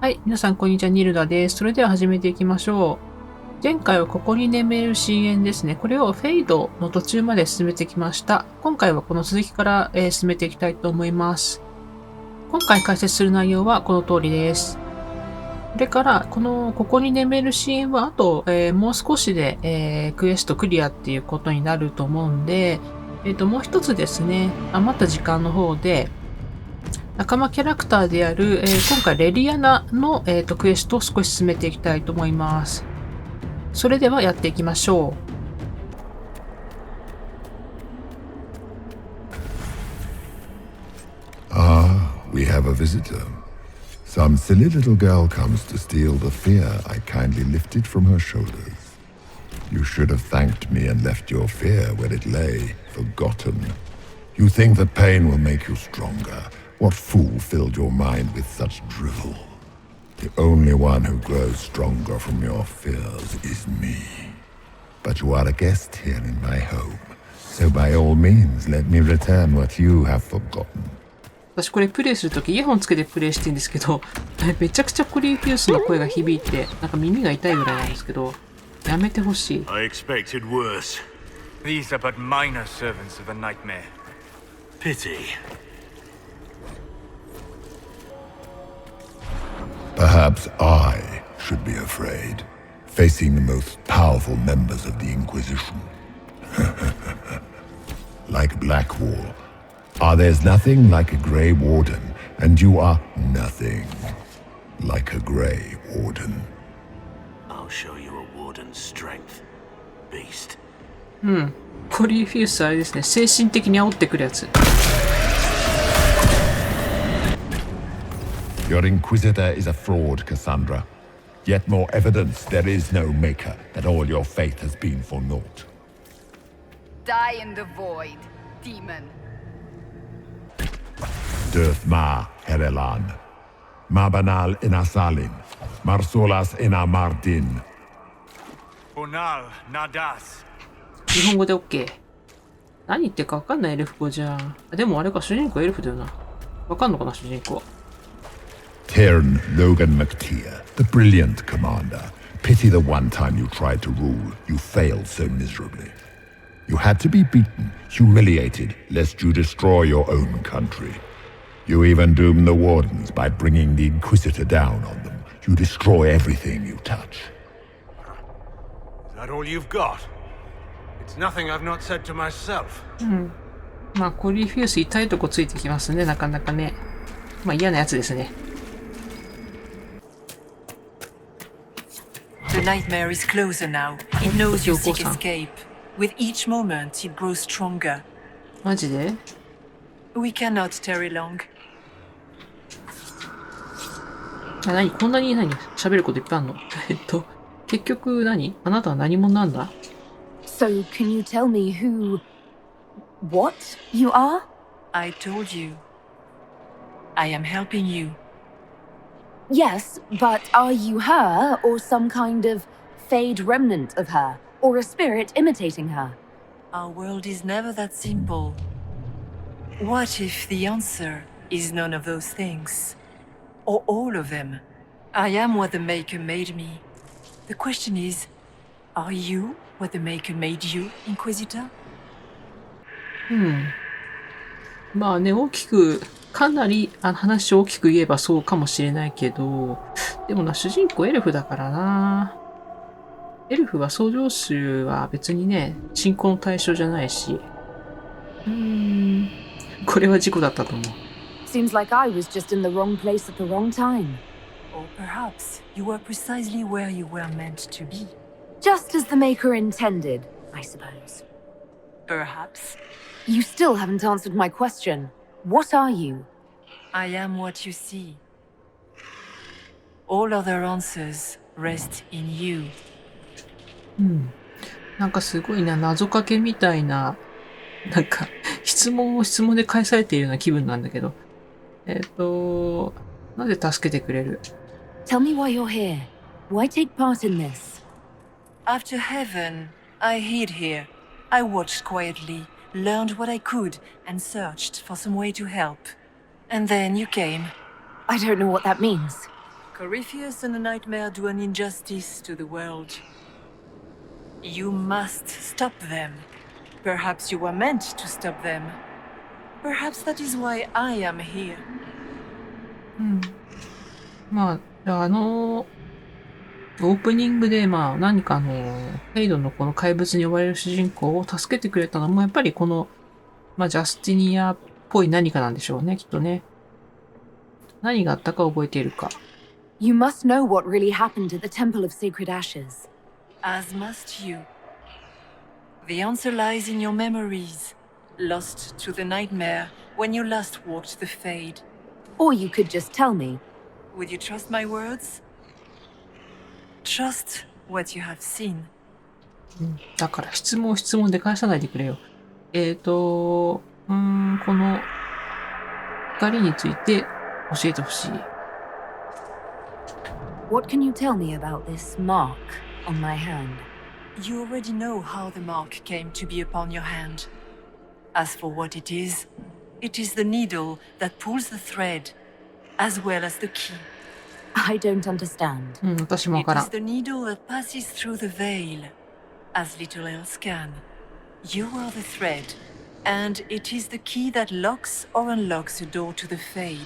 はい、皆さんこんにちは、ニルダです。それでは始めていきましょう。前回はここに眠れる深淵ですね。これをフェイドの途中まで進めてきました。今回はこの続きから、進めていきたいと思います。今回解説する内容はこの通りです。それから、ここに眠れる深淵はあと、もう少しで、クエストクリアっていうことになると思うんで、もう一つですね、余った時間の方で、仲間キャラクターである、今回レリアナの、クエストを少し進めていきたいと思います。それではやっていきましょう。We have a visitor. Some silly little girl comes to steal the fear I kindly lifted from her shoulders. You should have thanked me and left your fear where it lay, forgotten. You think that pain will make you stronger.What fool filled your mind with such drivel? The only one who grows stronger from your fears is me. But you are a guest here in my home, so by all means let me return what you have forgotten. 私これプレイするときイヤホンつけてプレイしてるんですけど、めちゃくちゃコリーフュースの声が響いて、なんか耳が痛いぐらいなんですけど、やめてほしい。I expected worse. These are but minor servants of the nightmare. Pity.Perhaps I should be afraid, facing the most powerful members of the Inquisition. Like Blackwall, there's nothing like a Grey Warden, and you are nothing like a Grey Warden. I'll show you a Warden's strength, beast. コリーフュースあれですね、精神的に煽ってくるやつ。Your Inquisitor is a fraud, Cassandra. Yet more evidence there is no maker, that all your faith has been for naught. Die in the void, demon. Durth Ma Herelan. Mabanal Inasalin. Marsolas Inamardin. Bonal Nadas. 日本語で OK。何言ってるかわかんないエルフ語じゃん。でもあれか、主人公エルフだよな。わかんのかな、主人公。Tyrn Logan McTeer, the brilliant commander. Pity the one time you tried to rule, you failed so miserably. You had to be beaten, humiliated, lest you destroy your own country. You even doomed the Wardens by bringing the Inquisitor down on them. You destroy everything you touch. Is that all you've got? It's nothing I've not said to myself. まあ、コリーフュース痛いとこついてきますね、なかなかね。まあ嫌なやつですね。The nightmare is closer now. It knows you seek escape. With each moment, it grows stronger. マジで We cannot tarry long. 何こんなに喋ることいっぱいあるの結局何あなたは何者なんだ So, can you tell me what you are? I told you. I am helping you.Yes, but are you her, or some kind of fade remnant of her, or a spirit imitating her? Our world is never that simple. What if the answer is none of those things? Or all of them? I am what the Maker made me. The question is, are you what the Maker made you, Inquisitor? まあね、かなり話を大きく言えばそうかもしれないけど、でもな、主人公エルフだからな。エルフは創造主は別にね、信仰の対象じゃないし。これは事故だったと思う。Seems like I was just in the wrong place at the wrong time. Or perhaps you were precisely where you were meant to be. Just as the Maker intended, I suppose. Perhaps. You still haven't answered my question.What are you? I am what you see. All other answers rest in you. なんかすごいな、謎かけみたいな、なんか質問を質問で返されているような気分なんだけど。なぜ助けてくれる Tell me why you're here. Why take part in this? After heaven, I hid here. I watched quietly.Learned what I could and searched for some way to help. And then you came. I don't know what that means. Corypheus and the Nightmare do an injustice to the world. You must stop them. Perhaps you were meant to stop them. Perhaps that is why I am here. まあ、オープニングで、まあ、何かフェイドのこの怪物に追われる主人公を助けてくれたのも、やっぱりこの、まあ、ジャスティニアっぽい何かなんでしょうね、きっとね。何があったか覚えているか。You must know what really happened at the Temple of Sacred Ashes. As must you. The answer lies in your memories, lost to the Nightmare when you last walked the Fade. Or you could just tell me. Would you trust my words? Trust what you have seen. だから質問で返さないでくれよ。この光について教えてほしい。What can you tell me about this mark on my hand? You already know how the mark came to be upon your hand. As for what it is the needle that pulls the thread, as well as the key. I don't understand. 私もわ It から is ん。 the needle that passes through the veil, as little else can. You are the thread, and it is the key that locks or unlocks the door to the Fade.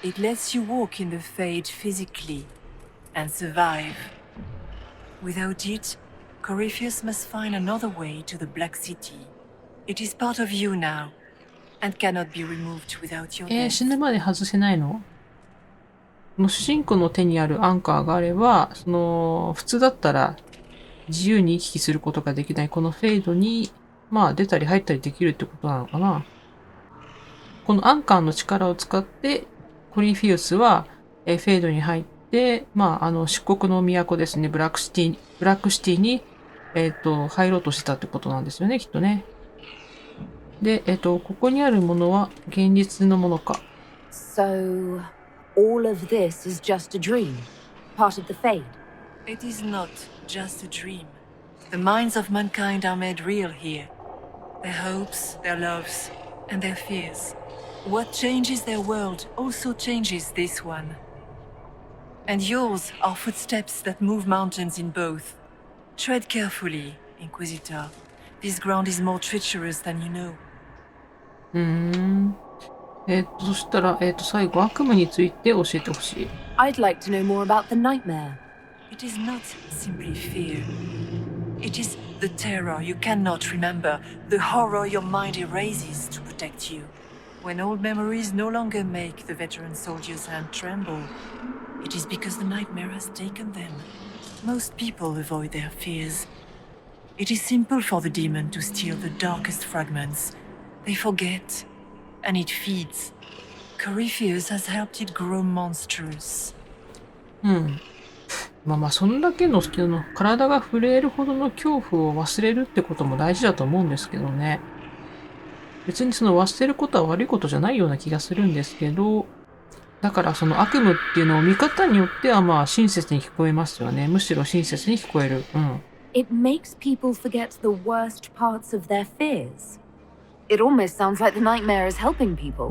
It lets you walk in the Fade physically, and survive. Without it, Corypheus must find another way to the Black City. It is part of you now, and cannot be removed without your death. 死ぬまで外せないの？この主人公の手にあるアンカーがあれば、普通だったら自由に行き来することができないこのフェイドに、まあ出たり入ったりできるってことなのかな。このアンカーの力を使って、コリフィウスは、フェイドに入って、まあ、漆黒の都ですね、ブラックシティに、入ろうとしてたってことなんですよね、きっとね。で、ここにあるものは現実のものか。So, all of this is just a dream, part of the Fade. It is not just a dream. The minds of mankind are made real here. Their hopes, their loves, and their fears. What changes their world also changes this one. And yours are footsteps that move mountains in both. Tread carefully, Inquisitor. This ground is more treacherous than you know. そしたら、最後、悪夢について教えてほしい。I'd like to know more about the nightmare. It is not simply fear. It is the terror you cannot remember, the horror your mind erases to protect you. When old memories no longer make the veteran soldier's hand tremble, it is because the nightmare has taken them. Most people avoid their fears. It is simple for the demon to steal the darkest fragments. They forget, and it feeds. Corypheus has helped it grow monstrous. まあ、そんだけの体が震えるほどの恐怖を忘れるってことも大事だと思うんですけどね。別に忘れることは悪いことじゃないような気がするんですけど、だから悪夢っていうのを見方によってはまあ親切に聞こえますよね。むしろ親切に聞こえる。It makes people forget the worst parts of their fears. It almost sounds like the nightmare is helping people.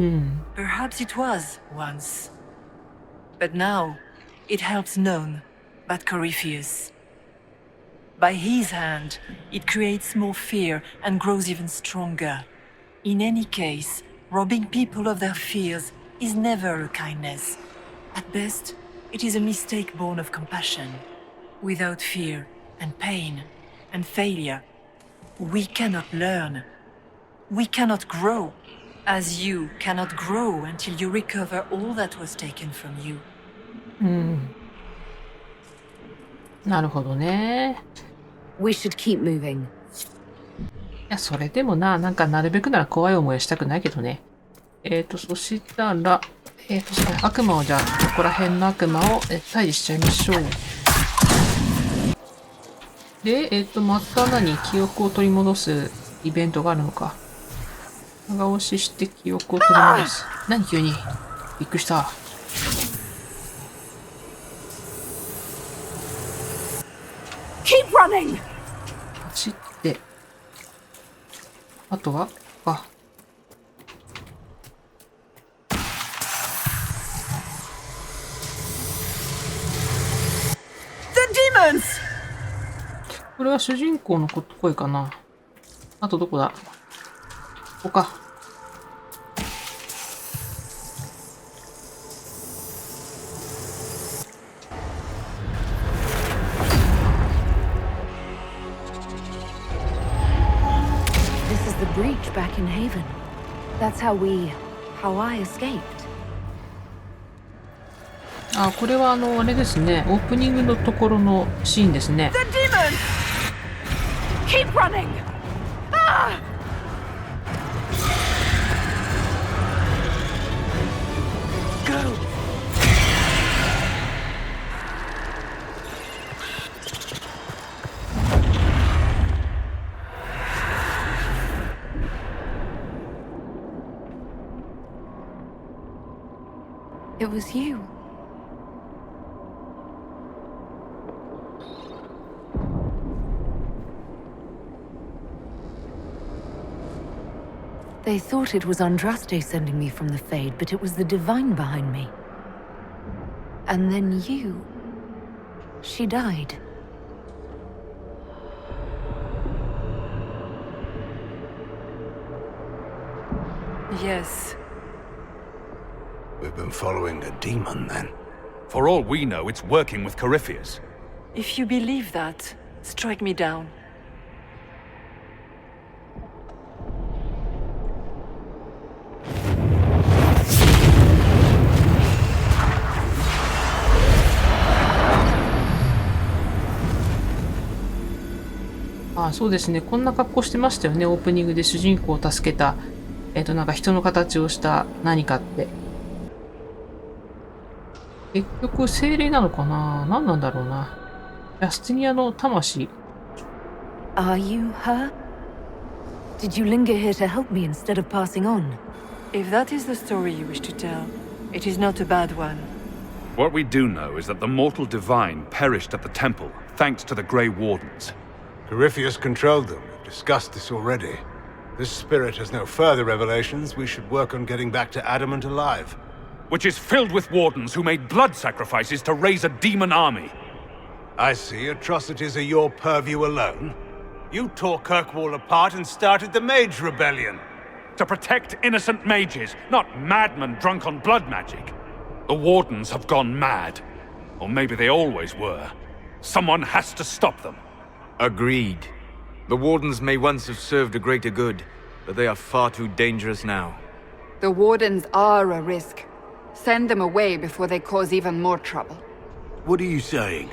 Perhaps it was once. But now, it helps none but Corypheus. By his hand, it creates more fear and grows even stronger. In any case, robbing people of their fears is never a kindness. At best, it is a mistake born of compassion. Without fear and pain and failure, we cannot learn. We cannot grow, as you cannot grow until you recover all that was taken from you. なるほどね。We should keep moving. いや、それでもなるべくなら怖い思いはしたくないけどね。そしたら、悪魔をじゃあ、ここら辺の悪魔を退治しちゃいましょう。で、また記憶を取り戻すイベントがあるのか。長押しして記憶を取り戻す。何急に。びっくりした。Keep running! 走って。あとは demons! これは主人公の声かな。あとどこだ？ここか。This is the breach back in Haven. That's how I escaped. あ、これはあれですね。オープニングのところのシーンですね。 The demons! Keep running! Ah! Go! It was you. They thought it was Andraste sending me from the Fade, but it was the Divine behind me. And then you... She died. Yes. We've been following a demon, then. For all we know, it's working with Corypheus. If you believe that, strike me down.あ、そうですね。こんな格好してましたよね。オープニングで主人公を助けた、なんか人の形をした何かって。結局、精霊なのかな？何なんだろうな。ジャスティニアの魂。Are you her? Did you linger here to help me instead of passing on? If that is the story you wish to tell, it is not a bad one. What we do know is that the mortal divine perished at the temple, thanks to the Grey Wardens. Corypheus controlled them. We've discussed this already. This spirit has no further revelations. We should work on getting back to Adamant alive. Which is filled with wardens who made blood sacrifices to raise a demon army. I see. Atrocities are your purview alone. You tore Kirkwall apart and started the Mage Rebellion. To protect innocent mages, not madmen drunk on blood magic. The wardens have gone mad. Or maybe they always were. Someone has to stop them. Agreed. The Wardens may once have served a greater good, but they are far too dangerous now. The Wardens are a risk. Send them away before they cause even more trouble. What are you saying?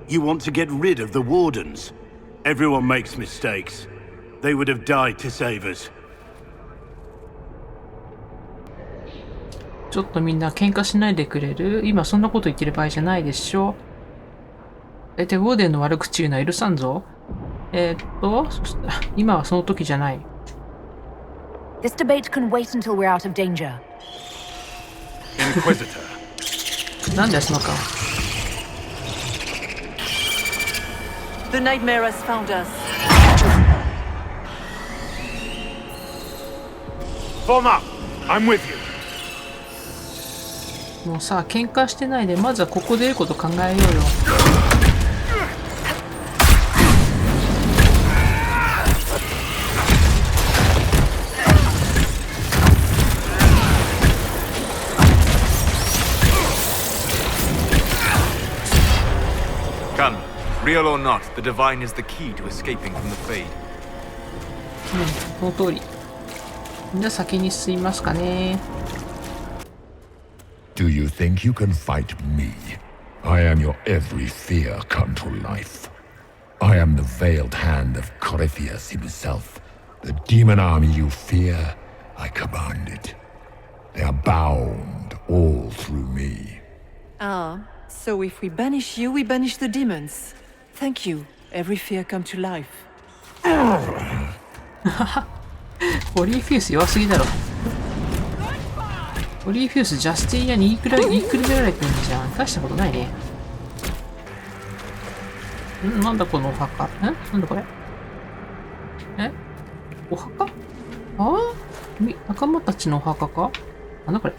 You want to get rid of the Wardens? Everyone makes mistakes. They would have died to save us. ちょっとみんな喧嘩しないでくれる？今そんなこと言ってる場合じゃないでしょ。大体ウォーデンの悪口言うのは許さんぞ。そしたら今はその時じゃない。This debate can wait until we're out of danger. Inquisitor. なんだよその顔。The nightmare has found us. Form up! I'm with you. もうさ、喧嘩してないで、まずはここでいること考えようよ。Come. Real or not, the Divine is the key to escaping from the Fade. その通り。じゃあ先に進みますかね。Do you think you can fight me? I am your every fear come to life. I am the veiled hand of Corypheus himself. The demon army you fear, I command it. They are bound all through me. Ah, so if we banish you, we banish the demons. Thank you. Every fear come to life. オリーフィウス弱すぎだろ。オリーフィウスジャスティニアに言いくるめられてんじゃん。大したことないね。なんだこのお墓。なんだこれ。お墓？仲間たちのお墓か？なんだこれ。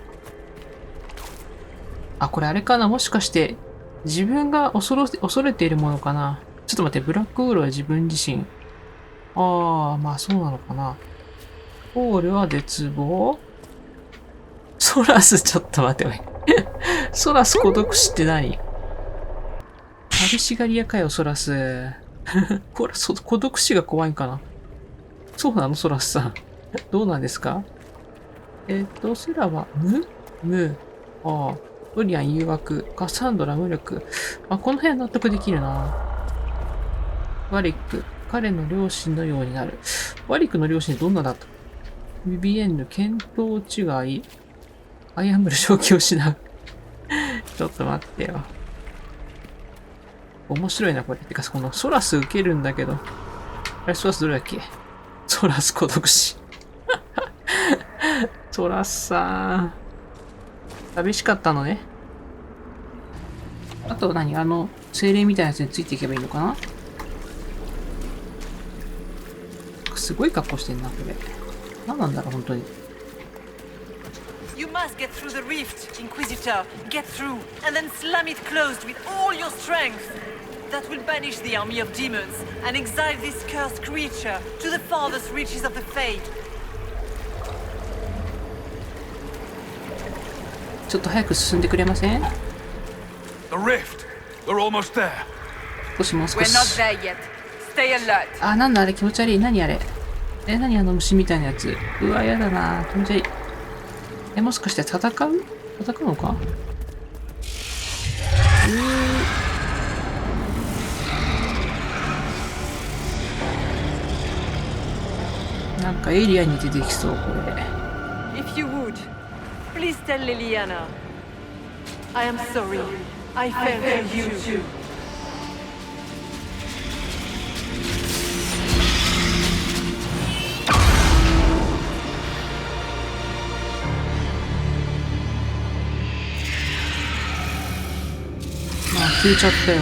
あ、これあれかな。もしかして自分が恐れているものかな。ちょっと待って、ブラックホールは自分自身。ああ、まあそうなのかな。ホールは絶望。ソラス、ちょっと待って、おい。ソラス孤独死って何？寂しがり屋かよ、ソラス。ほら、孤独死が怖いんかな。そうなの、ソラスさん。どうなんですか？セラは、ああ、ドリアン誘惑、カサンドラ無力。あ、この辺納得できるな。ワリック、彼の両親のようになる。ワリックの両親どんなだった？ビビエンヌ、見当違い。アイアンブル正気を失う。ちょっと待ってよ。面白いな、これ。てか、このソラス受けるんだけど。あれ、ソラスどれだっけ？ソラス孤独死。ソラスさん。寂しかったのね。あと何？精霊みたいなやつについていけばいいのかな？すごい格好してんな、これ。何なんだろう、本当に。You must get through the rift, Inquisitor. Get through, and then slam it closed with all your strength. That will banish the army of demons and exile this cursed creature to the farthest reaches of the Fade. ちょっと早く進んでくれません？ The rift. We're almost there. 少しもう少 We're し。 not there yet. Stay alert. あ、なんだあれ気持ち悪い。何あれ？何虫みたいなやつ。うわ、やだな。気持ち悪い。もしかして戦うのか？なんかエイリアンに出てきそう、これ。If you would, please tell Leliana. I am sorry. I failed you too. 消えちゃったよ。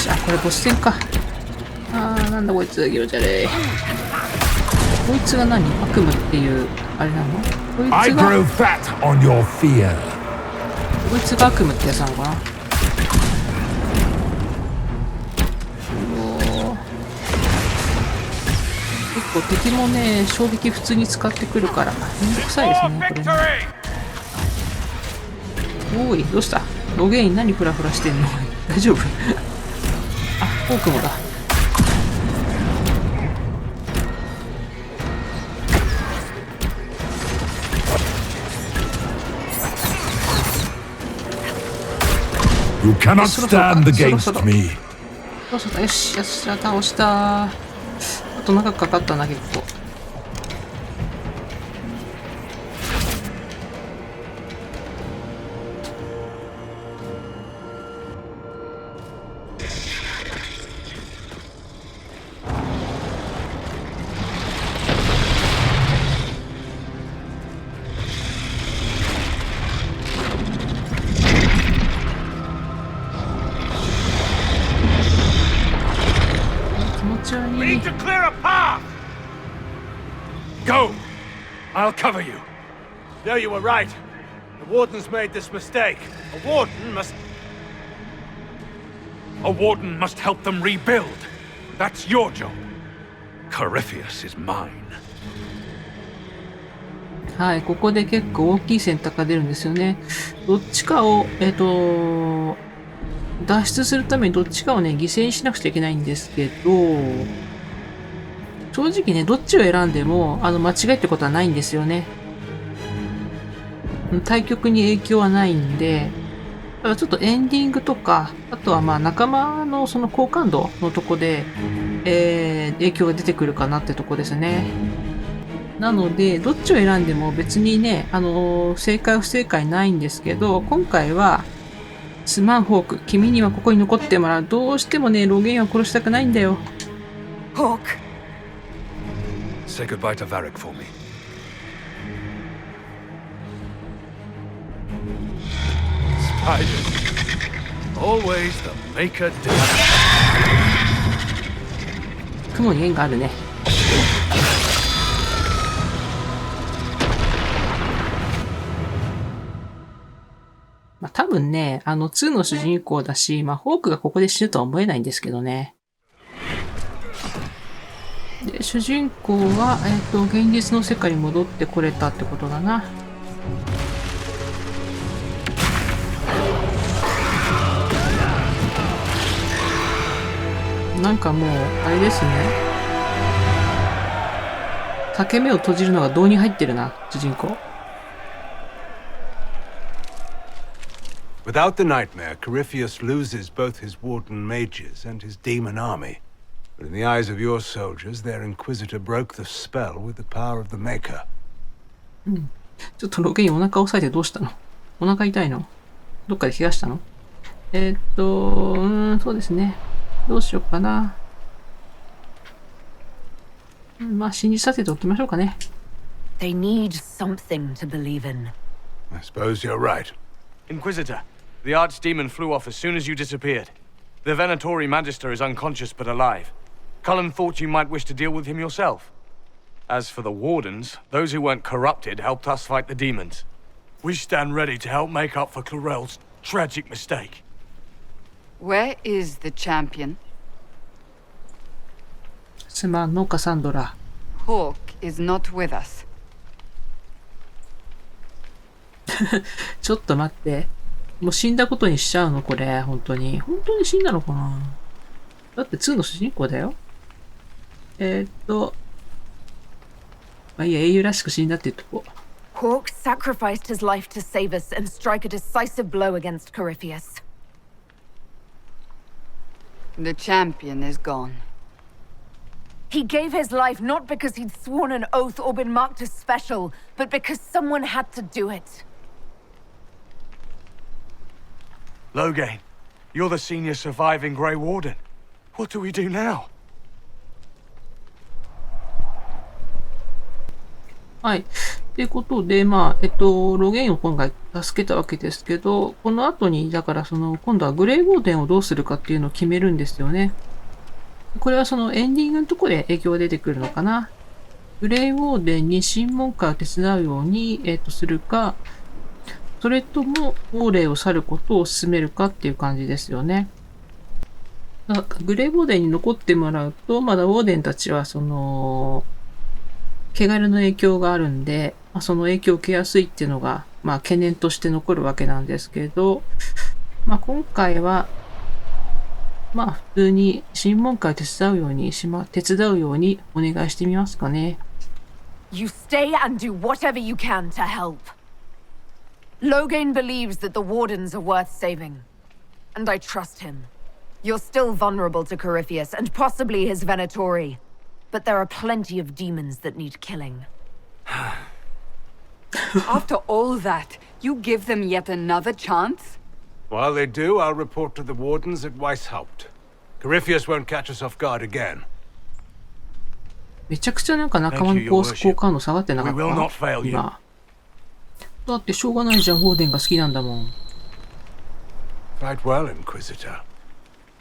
あ、これボス戦か。なんだこいつ、ギロチャレ。こいつが何？悪夢っていう、あれなの？こいつが悪夢ってやつなのかな？結構敵もね、衝撃普通に使ってくるから、めんどくさいですね、これね。おい、どうした？ロゲイン何フラフラしてんの？大丈夫？あ、フォークもだ。You cannot stand against me. よし、よし、倒した。あと長くかかったな、結構。We need to clear a path! Go! I'll cover you. No, you were right. The Warden's made this mistake. A Warden must help them rebuild. That's your job. Corypheus is mine. はい、ここで結構大きい選択が出るんですよね。どっちかを、脱出するためにどっちかをね、犠牲にしなくちゃいけないんですけど、正直ね、どっちを選んでも、間違いってことはないんですよね。対局に影響はないんで、ただちょっとエンディングとか、あとはまあ仲間のその好感度のとこで、影響が出てくるかなってとこですね。なので、どっちを選んでも別にね、正解不正解ないんですけど、今回は、すまんホーク、君にはここに残ってもらう。どうしてもね、ロゲインは殺したくないんだよ。Hawk. Say goodbye to Varric for me. Spiders. Always the maker do. 雲に縁があるね。まあ、多分ね、2の主人公だし、まあ、ホークがここで死ぬとは思えないんですけどね。で、主人公は、現実の世界に戻ってこれたってことだな。なんかもう、あれですね。裂け目を閉じるのが胴に入ってるな、主人公。Without the nightmare, Corypheus loses both his warden mages and his demon army. But in the eyes of your soldiers, their Inquisitor broke the spell with the power of the Maker. ちょっとロゲインお腹押さえてどうしたの？お腹痛いの？どっかで怪我したの？そうですね。どうしようかな。まあ、信じさせておきましょうかね。They need something to believe in. I suppose you're right. Inquisitor, the archdemon flew off as soon as you disappeared. The Venatori Magister is unconscious but alive. Cullen thought you might wish to deal with him yourself. As for the Wardens, those who weren't corrupted helped us fight the demons. We stand ready to help make up for Clarel's tragic mistake. Where is the champion? すまんのカサンドラ。Hawk is not with us. ちょっと待って。もう死んだことにしちゃうのこれ。本当に。本当に死んだのかな？だって2の主人公だよ。まあいいや、英雄らしく死んだって言っとこう。Hawk sacrificed his life to save us and strike a decisive blow against Corypheus. The champion is gone. He gave his life not because he'd sworn an oath or been marked as special, but because someone had to do it. Logain, you're the senior surviving Grey Warden. What do we do now? はい。ということで、まあ、ロゲインを今回助けたわけですけど、この後に、だから今度はグレイウォーデンをどうするかっていうのを決めるんですよね。これはそのエンディングのところで影響が出てくるのかな。グレイウォーデンに審問会を手伝うように、するか、それとも、亡霊を去ることを進めるかっていう感じですよね。だからグレイウォーデンに残ってもらうと、まだウォーデンたちは汚れの影響があるんで、まあ、その影響を受けやすいっていうのが、まあ、懸念として残るわけなんですけど、まあ、今回は、まあ、普通に審問会を手伝うようにお願いしてみますかね。You stay and do whatever you can to help. Logain believes that the Wardens are worth saving. And I trust him. You're still vulnerable to Corypheus and possibly his Venatori. But there are plenty of demons that need killing. After all that, you give them yet another chance? While they do, I'll report to the Wardens at Weishaupt. Corypheus won't catch us off guard again. めちゃくちゃなんか仲間の好感度下がってなかった？今。だってしょうがないじゃん、ウォーデンが好きなんだもん。Fight well, Inquisitor.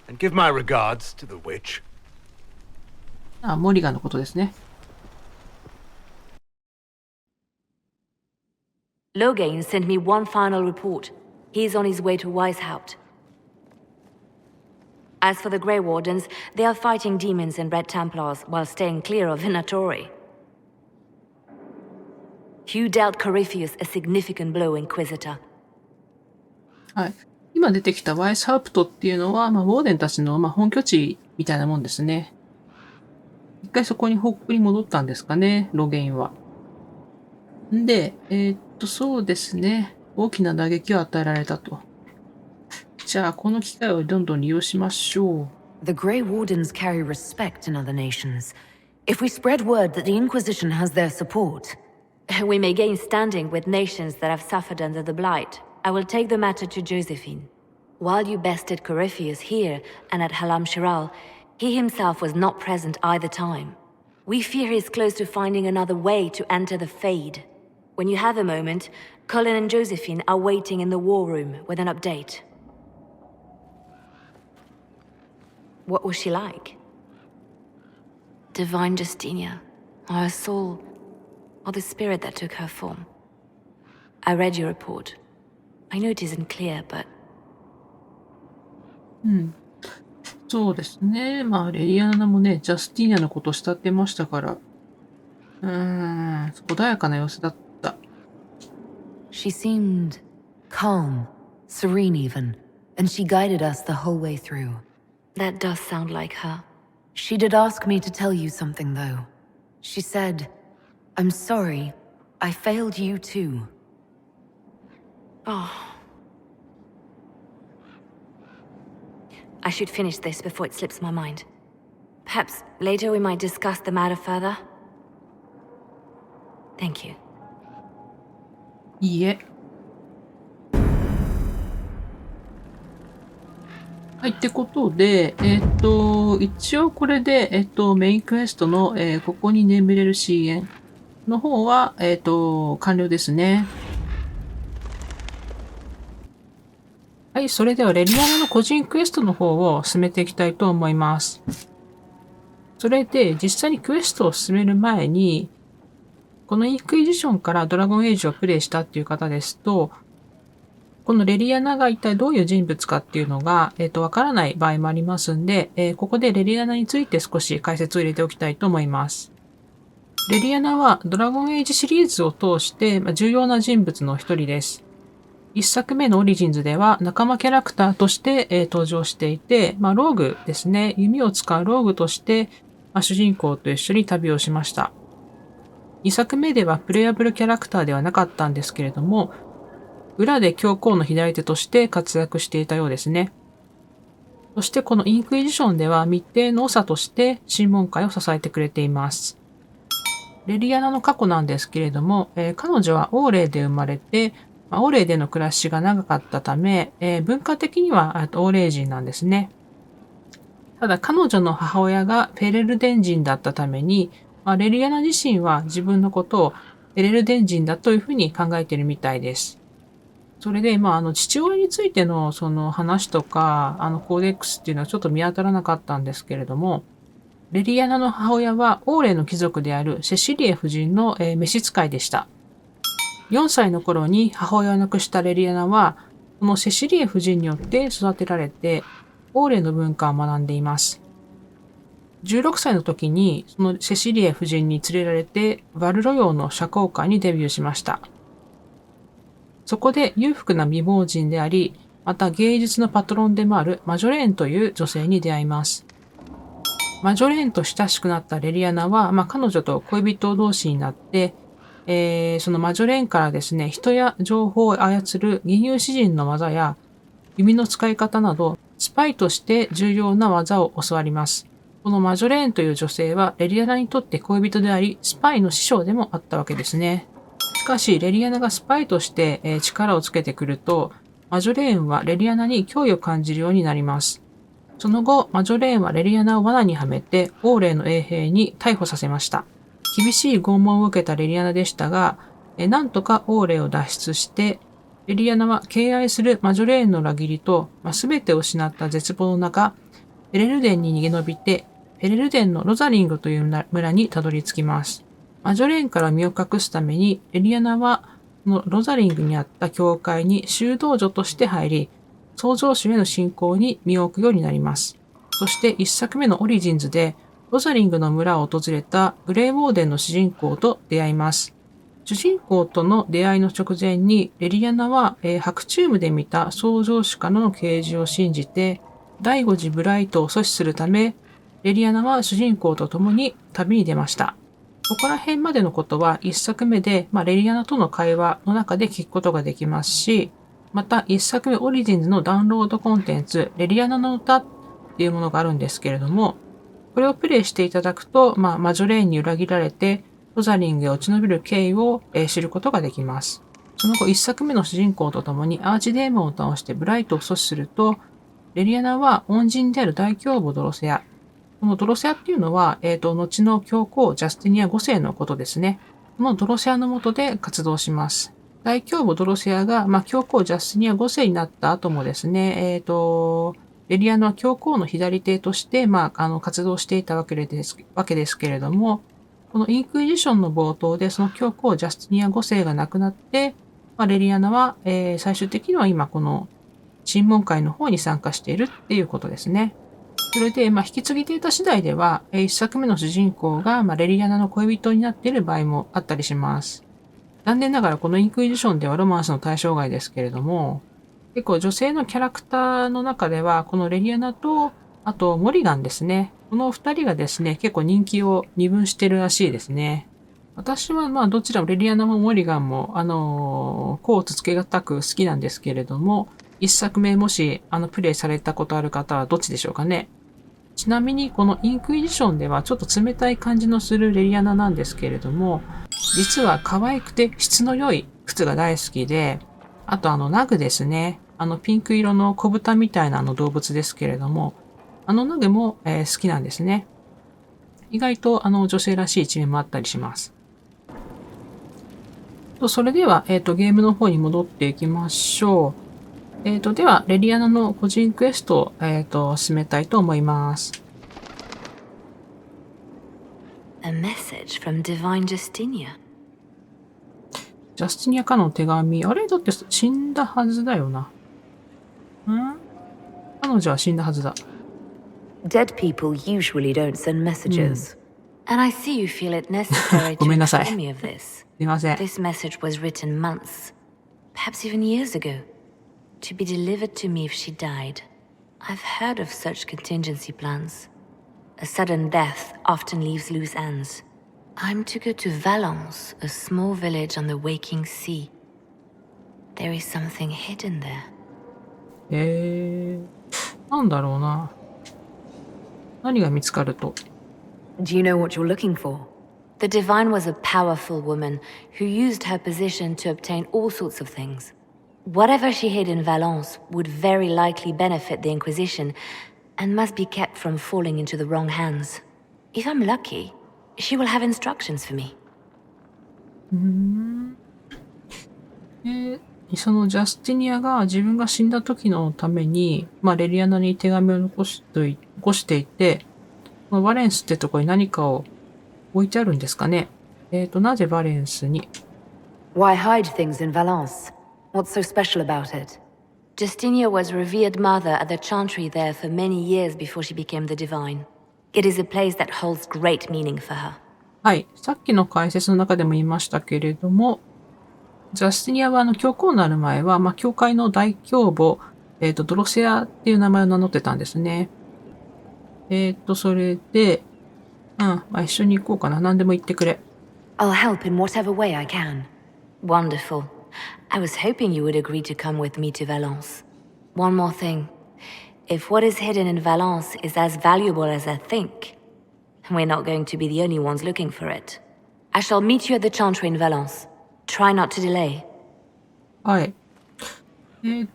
And give my regards to the witch. あ、モリガンのことですね。Logain sent me one final report. He's on his way to Weishaupt. As for the Grey Wardens, they are fighting demons and Red Templars while staying clear of Venatori. You dealt Corypheus a significant blow, Inquisitor. はい。今出てきたワイスハウプトっていうのは、まあ、ウォーデンたちの、まあ、本拠地みたいなもんですね。一回そこに報告に戻ったんですかね、ロゲインは。んで、そうですね。大きな打撃を与えられたと。じゃあ、この機会をどんどん利用しましょう。The Grey Wardens carry respect in other nations. If we spread word that the Inquisition has their support, we may gain standing with nations that have suffered under the Blight. I will take the matter to Josephine. While you bested Corypheus here and at Halam Shiral, he himself was not present either time. We fear he is close to finding another way to enter the Fade. When you have a moment, Colin and Josephine are waiting in the war room with an update. What was she like? Divine Justinia, or her soul, or the spirit that took her form. I read your report. I know it isn't clear, but... そうですね。レリアナもね、ジャスティーニャのことを慕ってましたから。穏やかな様子だった。She seemed calm, serene even, and she guided us the whole way through. That does sound like her. She did ask me to tell you something, though. She said, I'm sorry, I failed you too. Oh. I should finish this before it slips my mind. Perhaps later we might discuss the matter further. Thank you. いいえ。はい、ってことで、一応これで、メインクエストの、ここに眠れる深淵の方は、完了ですね。はい、それではレリアナの個人クエストの方を進めていきたいと思います。それで、実際にクエストを進める前に、このインクイジションからドラゴンエイジをプレイしたっていう方ですと、このレリアナが一体どういう人物かっていうのが、わからない場合もありますんで、ここでレリアナについて少し解説を入れておきたいと思います。レリアナはドラゴンエイジシリーズを通して、重要な人物の一人です。一作目のオリジンズでは仲間キャラクターとして、登場していて、ローグですね。弓を使うローグとして、主人公と一緒に旅をしました。2作目ではプレイアブルキャラクターではなかったんですけれども、裏で教皇の左手として活躍していたようですね。そしてこのインクイジションでは密偵の長として審問会を支えてくれています。レリアナの過去なんですけれども、彼女はオーレイで生まれて、オーレイでの暮らしが長かったため、文化的にはオーレイ人なんですね。ただ彼女の母親がフェレルデン人だったために、レリアナ自身は自分のことをフェレルデン人だというふうに考えているみたいです。それで、父親についてのその話とか、コーデックスっていうのはちょっと見当たらなかったんですけれども、レリアナの母親はオーレイの貴族であるセシリエ夫人の召使いでした。4歳の頃に母親を亡くしたレリアナは、このセシリエ夫人によって育てられて、オーレイの文化を学んでいます。16歳の時に、そのセシリエ夫人に連れられて、バルロヨーの社交界にデビューしました。そこで裕福な未亡人であり、また芸術のパトロンでもあるマジョレーンという女性に出会います。マジョレーンと親しくなったレリアナは、彼女と恋人同士になって、そのマジョレーンからですね、人や情報を操る吟遊詩人の技や、弓の使い方など、スパイとして重要な技を教わります。このマジョレーンという女性はレリアナにとって恋人であり、スパイの師匠でもあったわけですね。しかし、レリアナがスパイとして力をつけてくると、マジョレーンはレリアナに脅威を感じるようになります。その後、マジョレーンはレリアナを罠にはめて、オーレイの衛兵に逮捕させました。厳しい拷問を受けたレリアナでしたが、なんとかオーレイを脱出して、レリアナは敬愛するマジョレーンの裏切りと、全てを失った絶望の中、フェレルデンに逃げ延びて、フェレルデンのロザリングという村にたどり着きます。マジョレーンから身を隠すために、レリアナは、このロザリングにあった教会に修道女として入り、創造主への信仰に身を置くようになります。そして一作目のオリジンズで、ロザリングの村を訪れたグレイウォーデンの主人公と出会います。主人公との出会いの直前に、レリアナは、白チュームで見た創造主からの啓示を信じて、第5次ブライトを阻止するため、レリアナは主人公と共に旅に出ました。ここら辺までのことは一作目で、レリアナとの会話の中で聞くことができますし、また一作目オリジンズのダウンロードコンテンツ、レリアナの歌っていうものがあるんですけれども、これをプレイしていただくと、マジョレーンに裏切られて、ロザリングへ落ち延びる経緯を知ることができます。その後一作目の主人公と共にアーチデーモンを倒してブライトを阻止すると、レリアナは恩人である大凶母ドロセア、このドロセアっていうのは、後の教皇ジャスティニア5世のことですね。このドロセアの下で活動します。大凶母ドロセアが、教皇ジャスティニア5世になった後もですね、レリアナは教皇の左手として、活動していたわけですけれども、このインクイジションの冒頭でその教皇ジャスティニア5世が亡くなって、レリアナは、最終的には今この審問会の方に参加しているっていうことですね。それで、引き継ぎデータ次第では、一作目の主人公が、レリアナの恋人になっている場合もあったりします。残念ながらこのインクイジションではロマンスの対象外ですけれども、結構女性のキャラクターの中では、このレリアナと、あとモリガンですね。この二人がですね、結構人気を二分してるらしいですね。私はどちらもレリアナもモリガンも、甲乙つけがたく好きなんですけれども、一作目もし、プレイされたことある方はどっちでしょうかね。ちなみに、このインクイジションではちょっと冷たい感じのするレリアナなんですけれども、実は可愛くて質の良い靴が大好きで、あとナグですね。ピンク色の小豚みたいな動物ですけれども、ナグも、好きなんですね。意外と女性らしい一面もあったりします。それでは、ゲームの方に戻っていきましょう。では、レリアナの個人クエストを、進めたいと思います。A message from Divine Justinia. ジャスティニアからの手紙。あれだって死んだはずだよな。彼女は死んだはずだ。Dead people usually don't send messages. And I see you feel it necessary to ごめんなさい。 inform me of this. すいません。 This message was written months, perhaps even years ago, to be delivered to me if she died. I've heard of such contingency plans. A sudden death often leaves loose ends. I'm to go to Valence, a small village on the waking sea. There is something hidden there. なんだろうな。何が見つかると。Do you know what you're looking for? The Divine was a powerful woman who used her position to obtain all sorts of things. Whatever she hid in Valence would very likely benefit the Inquisition and must be kept from falling into the wrong hands. If I'm lucky, she will have instructions for me. そのジャスティニアが自分が死んだ時のために、レリアナに手紙を残していて、バレンスってところに何かを置いてあるんですかね。なぜバレンスに Why hide things in Valence? What's so special about it? Justinia was revered mother at the chantry there for many years before she became the Divine. It is a place that holds great meaning for her. はい。さっきの解説の中でも言いましたけれども、ジャスティニアは教皇になる前は、教会の大教母、ドロセアっていう名前を名乗ってたんですね。それで、一緒に行こうかな。何でも言ってくれ。I'll help in whatever way I can. Wonderful. I was hoping you would agree to come with me to Valence. One more thing. If what is hidden in Valence is as valuable as I think, we're not going to be the only ones looking for it. I shall meet you at the chantry in Valence. Try not to delay. はい。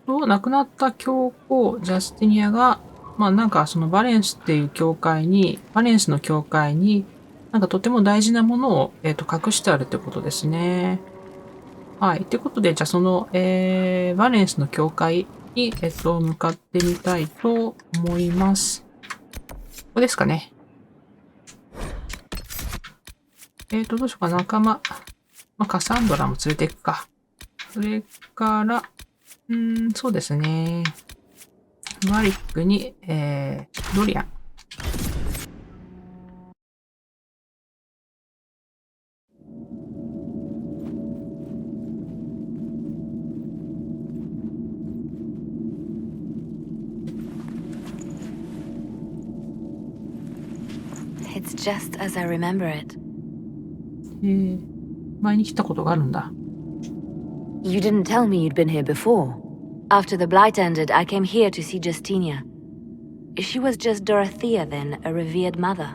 亡くなった教皇、ジャスティニアが、そのバレンスっていう教会に、バレンスの教会に、とても大事なものを、隠してあるってことですね。はい。ってことで、じゃあその、バレンスの教会に、向かってみたいと思います。ここですかね。どうしようかな。仲間。カサンドラも連れていくか。それから、そうですね。マリックに、ドリアン。It's just as I remember it. 前に来たことがあるんだ。You didn't tell me you'd been here before. After the blight ended, I came here to see Justinia. She was just Dorothea then, a revered mother.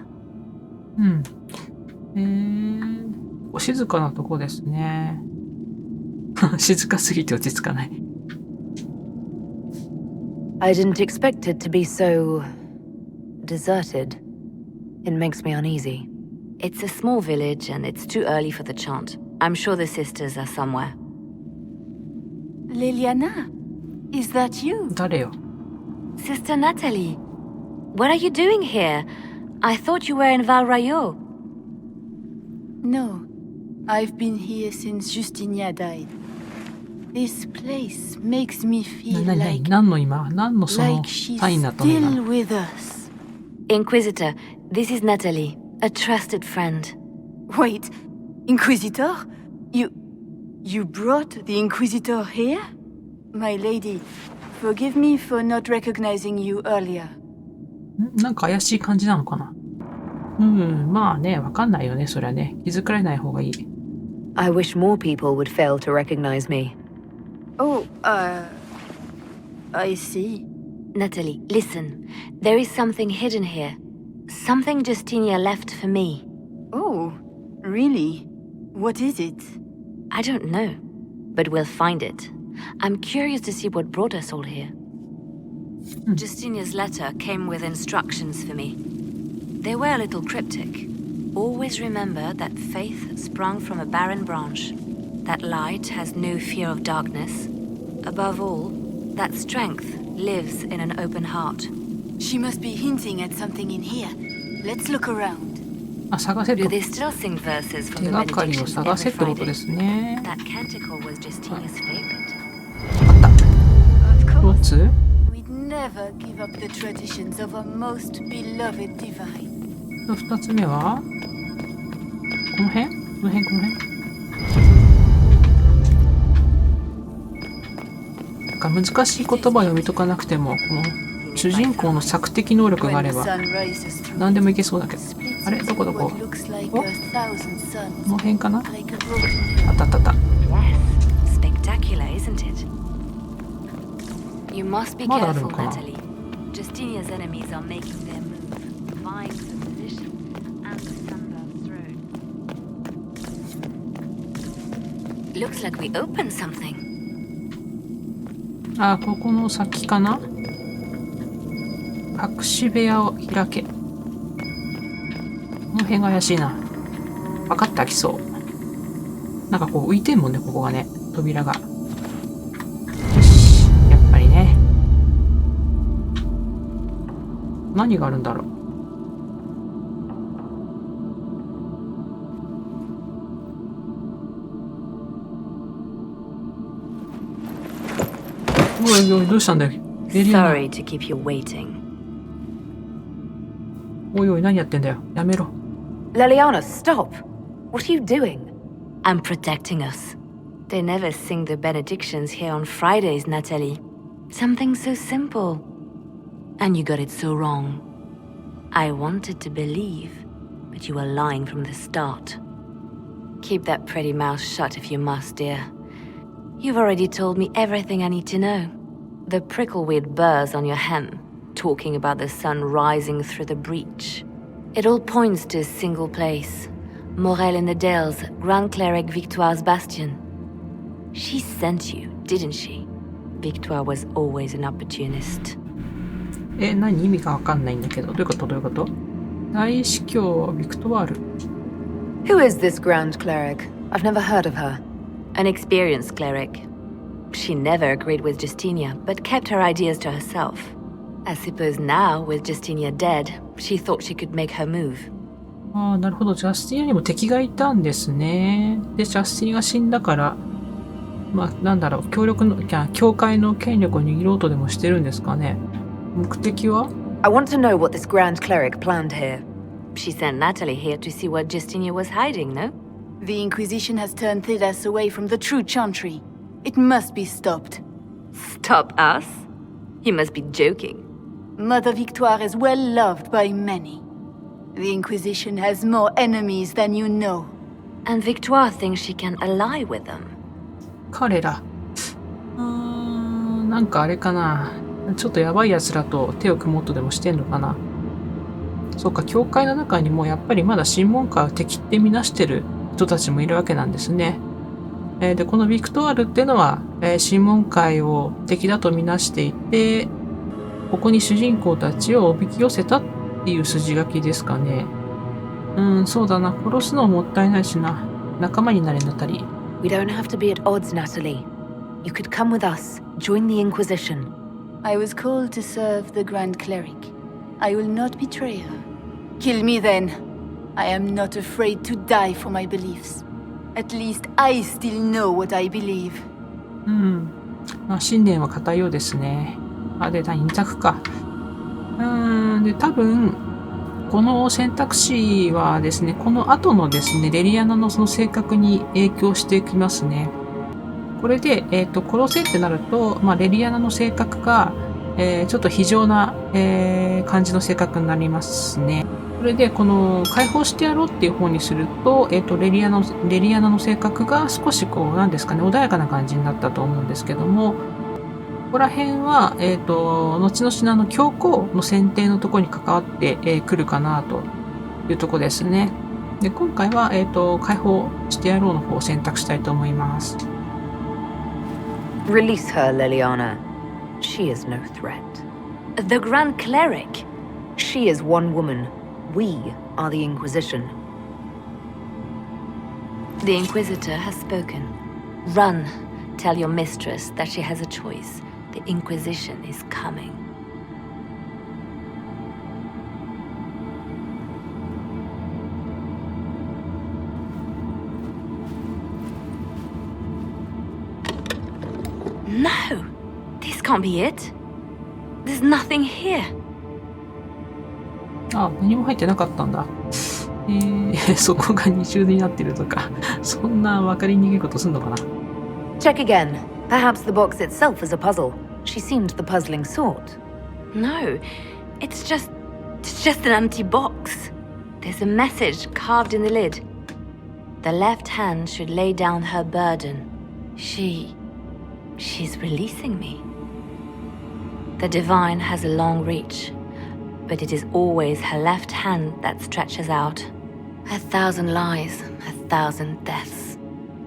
お静かなとこですね。静かすぎて落ち着かない。I didn't expect it to be so deserted. It makes me uneasy. It's a small village and it's too early for the chant. I'm sure the sisters are somewhere. Liliana, is that you? 誰よ。 Sister Natalie, what are you doing here? I thought you were in Valrayo. No, I've been here since Justinia died. This place makes me feel 何の今何のその like she's サインだったの今 still with us. Inquisitor, this is Natalie, a trusted friend. Wait, Inquisitor? You brought the Inquisitor here? My lady, forgive me for not recognizing you earlier. なんか怪しい感じなのかな。まあね、わかんないよね、そりゃね。気づかれない方がいい。I wish more people would fail to recognize me. Oh, I see. Natalie, listen. There is something hidden here. Something Justinia left for me. Oh, really? What is it? I don't know, but we'll find it. I'm curious to see what brought us all here. Justinia's letter came with instructions for me. They were a little cryptic. Always remember that faith sprung from a barren branch, that light has no fear of darkness. Above all, that strength lives in an open heart. She must be hinting at something in here. Let's look around. あ、探せと。 Do they still sing verses from 手 the がかりを benedictions 探 every せってことで Friday? すね。 That canticle was Justinia's favorite. あった。 Of 一 course. つ We'd never give up the traditions of our most beloved divine. 二つ目はこの辺この辺なんか難しい言葉を読み解かなくても、この主人公の索敵能力があれば何でもいけそうだけど。あれどこおこの辺かな。あったあったあった。 Yes, spectacular, isn't it? You must be careful, Natalie. Justinia's enemies are making their move, vying for position and the Sunburn's throne. Looks like we opened something. あ、ここの先かな。隠し部屋を開け。この辺が怪しいな。分かって開きそう。なんかこう浮いてんもんね、ここがね。扉が。よし。やっぱりね。何があるんだろう。おいおい、どうしたんだよ。レリアナ。 Sorry to keep you waiting. おいおい、何やってんだよ。やめろ。 Leliana, stop! What are you doing? I'm protecting us. They never sing the benedictions here on Fridays, Natalie. Something so simple. And you got it so wrong. I wanted to believe, but you were lying from the start. Keep that pretty mouth shut if you must, dear. You've already told me everything I need to know. The prickleweed burrs on your hem, talking about the sun rising through the breach. It all points to a single place. Morel in the Dales, Grand Cleric Victoire's bastion. She sent you, didn't she? Victoire was always an opportunist. 何意味かわかんないんだけど。どういうことどういうこと？大司教ビクトワール。 Who is this Grand Cleric? I've never heard of her. An experienced cleric. She never agreed with Justinia, but kept her ideas to herself. I suppose now, with Justinia dead, she thought she could make her move. ああ、なるほど。ジャスティニアにも敵がいたんですね。で、ジャスティニアが死んだから、まあ、なんだろう、教会の権力を握ろうとでもしてるんですかね。目的は？ I want to know what this Grand Cleric planned here. She sent Natalie here to see what Justinia was hiding, no? The Inquisition has turned Thidas away from the true Chantry. It must be stopped. Stop us? You must be joking. Mother Victoire is well loved by many. The Inquisition has more enemies than you know. And Victoire thinks she can ally with them. 彼ら。なんかあれかな。ちょっとやばい奴らと手を組もうとでもしてんのかな。そうか、教会の中にもやっぱりまだ審問会を敵ってみなしてる人たちもいるわけなんですね。で、このビクトワールっていうのは、審問会を敵だとみなしていて、ここに主人公たちをおびき寄せたっていう筋書きですかね。そうだな。殺すのもったいないしな。仲間になれなたり。We don't have to be at odds, Natalie. You could come with us, join the Inquisition. I was called to serve the Grand Cleric. I will not betray her. Kill me then. I am not afraid to die for my beliefs. At least I still know what I believe. まあ、信念は固いようですね。で、2択か。で、多分、この選択肢はですね、この後のですね、レリアナのその性格に影響していきますね。これで、殺せってなると、まあ、レリアナの性格が、ちょっと非常な、感じの性格になりますね。それで、この解放してやろうっていう方にすると、レリアナの性格が少しこう、なんですかね、穏やかな感じになったと思うんですけども、ここら辺は、後々の教皇の選定のところに関わってくるかなというところですね。で、今回は、解放してやろうの方を選択したいと思います。Release her, Liliana. She is no threat. The Grand Cleric? She is one woman. We are the Inquisition. The Inquisitor has spoken. Run. Tell your mistress that she has a choice. The Inquisition is coming. No! This can't be it. There's nothing here. 何も入ってなかったんだ。そこが二重になってるとか、そんな分かりにくいことすんのかな。Check again. Perhaps the box itself is a puzzle. She seemed the puzzling sort. No, it's just an empty box. There's a message carved in the lid. The left hand should lay down her burden. She's releasing me. The divine has a long reach, but it is always her left hand that stretches out. 1,000 lies, 1,000 deaths.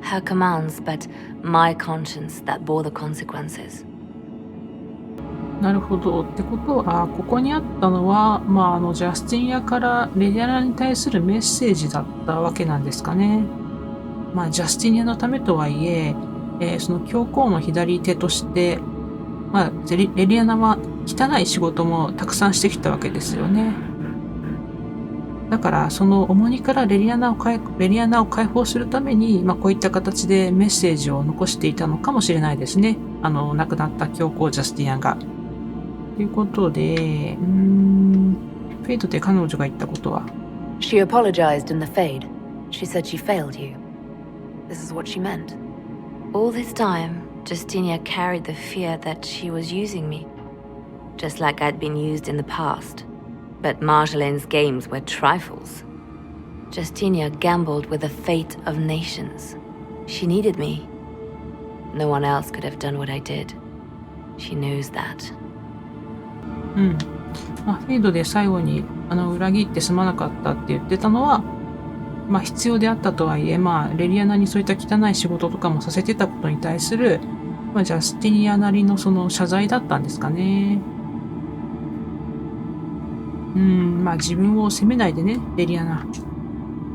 Her commands, but my conscience that bore the consequences. なるほど。ってことは、ここにあったのは、ジャスティニアからレリアナに対するメッセージだったわけなんですかね。ジャスティニアのためとはいえ、その教皇の左手として、レリアナは汚い仕事もたくさんしてきたわけですよね。だから、その重荷からレリアナを解放するために、こういった形でメッセージを残していたのかもしれないですね。亡くなった教皇ジャスティニアが。ということで、フェイドで彼女が言ったことは She apologized in the fade. She said she failed you. This is what she meant. All this time, Justinia carried the fear that she was using me, just like I'd been used in the past. But Marjolaine's games were trifles. Justinia gambled with the fate of nations. She needed me. No one else could have done what I did. She knows that. フェイドで最後に裏切ってすまなかったって言ってたのは、必要であったとはいえ、レリアナにそういった汚い仕事とかもさせてたことに対する、ジャスティニアなりのその謝罪だったんですかね。自分を責めないでね、レリアナ。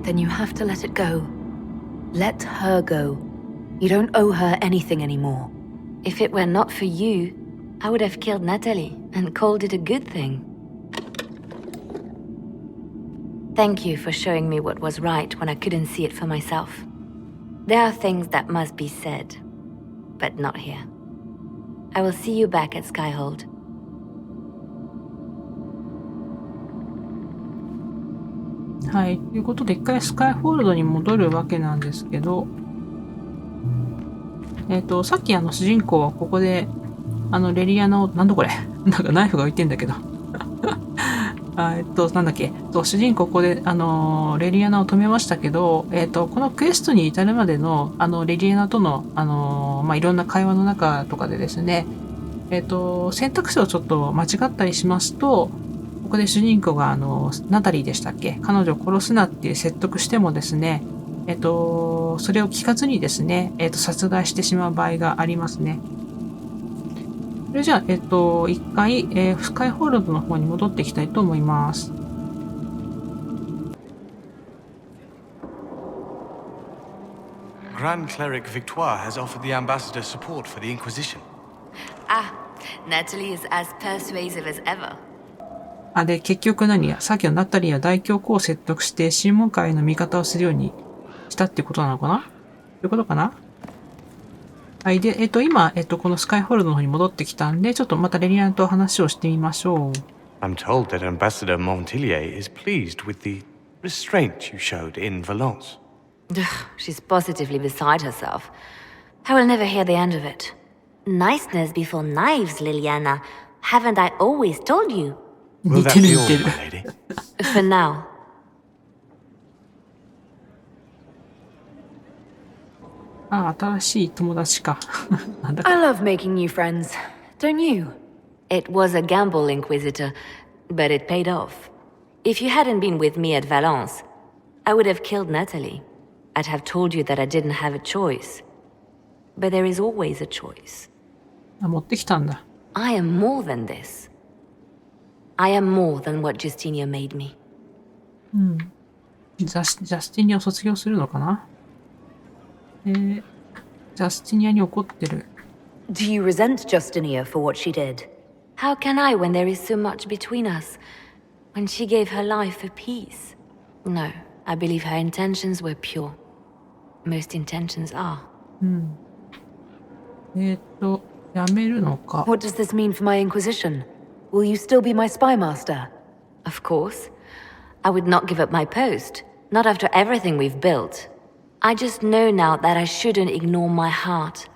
Then you have to let it go. Let her go. You don't owe her anything anymore. If it were not for you, I would have killed Natalie and called it a good thing. Thank you for showing me what was right when I couldn't see it for myself. There are things that must be said, but not here. I will see you back at Skyhold. はい。ということで、一回スカイホールドに戻るわけなんですけど、さっき主人公はここで、レリアナを、なんだこれなんかナイフが浮いてんだけど。なんだっけ、主人公ここで、レリアナを止めましたけど、このクエストに至るまでの、レリアナとの、いろんな会話の中とかでですね、選択肢をちょっと間違ったりしますと、ここで主人公が、ナタリーでしたっけ、彼女を殺すなって説得してもですね、それを聞かずにですね、殺害してしまう場合がありますね。それじゃあ、一回、スカイホールドの方に戻っていきたいと思います。Grand Cleric Victoire has offered the ambassador support for the Inquisition. Natalie is as persuasive as ever. で、結局さっきのナタリーは大教皇を説得して審問会の味方をするようにしたってことなのかな？ということかな？はい。で、今、このスカイホールドの方に戻ってきたんで、ちょっとまたレリアナと話をしてみましょう。I'm told that Ambassador Montilier is pleased with the restraint you showed in Valence. She's positively beside herself. I will never hear the end of it. Niceness before knives, Liliana. Haven't I always told you? Will that be all, my lady? For now. あ、新しい友達か。なんだ I love making new friends, don't you? It was a gamble, Inquisitor, but it paid off. If you hadn't been with me at Valence, I would have killed Natalie. I'd have told you that I didn't have a choice. But there is always a choice. あ、持ってきたんだ。I am more than this. I am more than what Justinia made me. うん。ジャスティニアを卒業するのかな？ジャスティニアに怒ってる。Do you resent Justinia for what she did? How can I when there is so much between us? When she gave her life for peace? No, I believe her intentions were pure. Most intentions are. うん。やめるのか。What does this mean for my Inquisition? Will you still be my spy master? Of course. I would not give up my post. Not after everything we've built. I just know now that I shouldn't ignore my heart.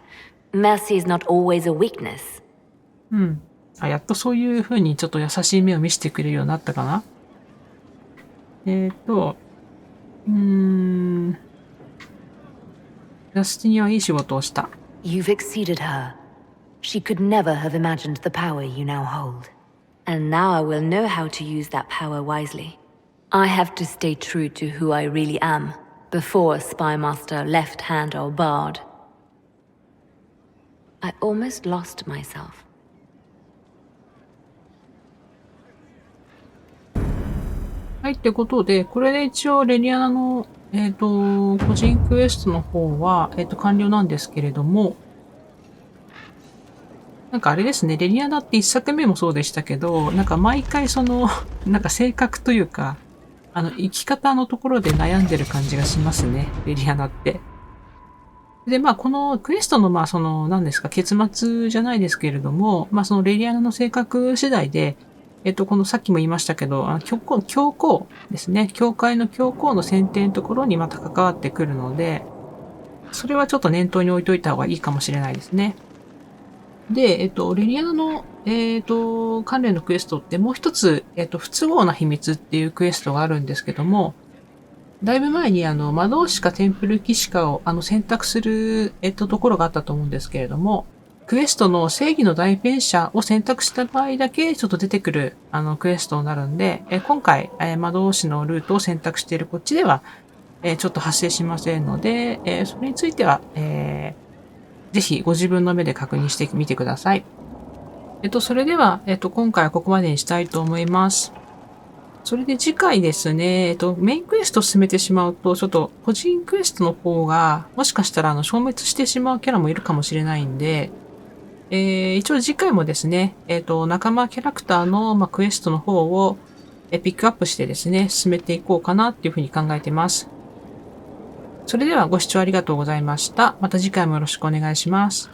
Mercy is not always a weakness. うん。あ、やっとそういう風にちょっと優しい目を見せてくれるようになったかな。ジャスティニアはいい仕事をした。You've exceeded her. She could never have imagined the power you now hold. And now I will know how to use that power wisely. I have to stay true to who I really am, before a spy master, left hand or barred. I almost lost myself. はい、ってことで、これで一応レリアナの、個人クエストの方は、完了なんですけれども、なんかあれですね、レリアナって一作目もそうでしたけど、なんか毎回なんか性格というか、生き方のところで悩んでる感じがしますね、レリアナって。で、まあ、このクエストの、まあ、何ですか、結末じゃないですけれども、まあ、そのレリアナの性格次第で、このさっきも言いましたけど、教皇ですね。教会の教皇の選定のところにまた関わってくるので、それはちょっと念頭に置いといた方がいいかもしれないですね。で、レリアナの、関連のクエストってもう一つ、不都合な秘密っていうクエストがあるんですけども、だいぶ前に魔導士かテンプル騎士かを選択する、ところがあったと思うんですけれども、クエストの正義の代弁者を選択した場合だけちょっと出てくるクエストになるんで、今回、魔導士のルートを選択しているこっちでは、ちょっと発生しませんので、それについては、ぜひご自分の目で確認してみてください。それでは、今回はここまでにしたいと思います。それで次回ですね、メインクエストを進めてしまうと、ちょっと個人クエストの方が、もしかしたら消滅してしまうキャラもいるかもしれないんで、一応次回もですね、仲間キャラクターの、クエストの方を、ピックアップしてですね、進めていこうかなっていうふうに考えています。それではご視聴ありがとうございました。また次回もよろしくお願いします。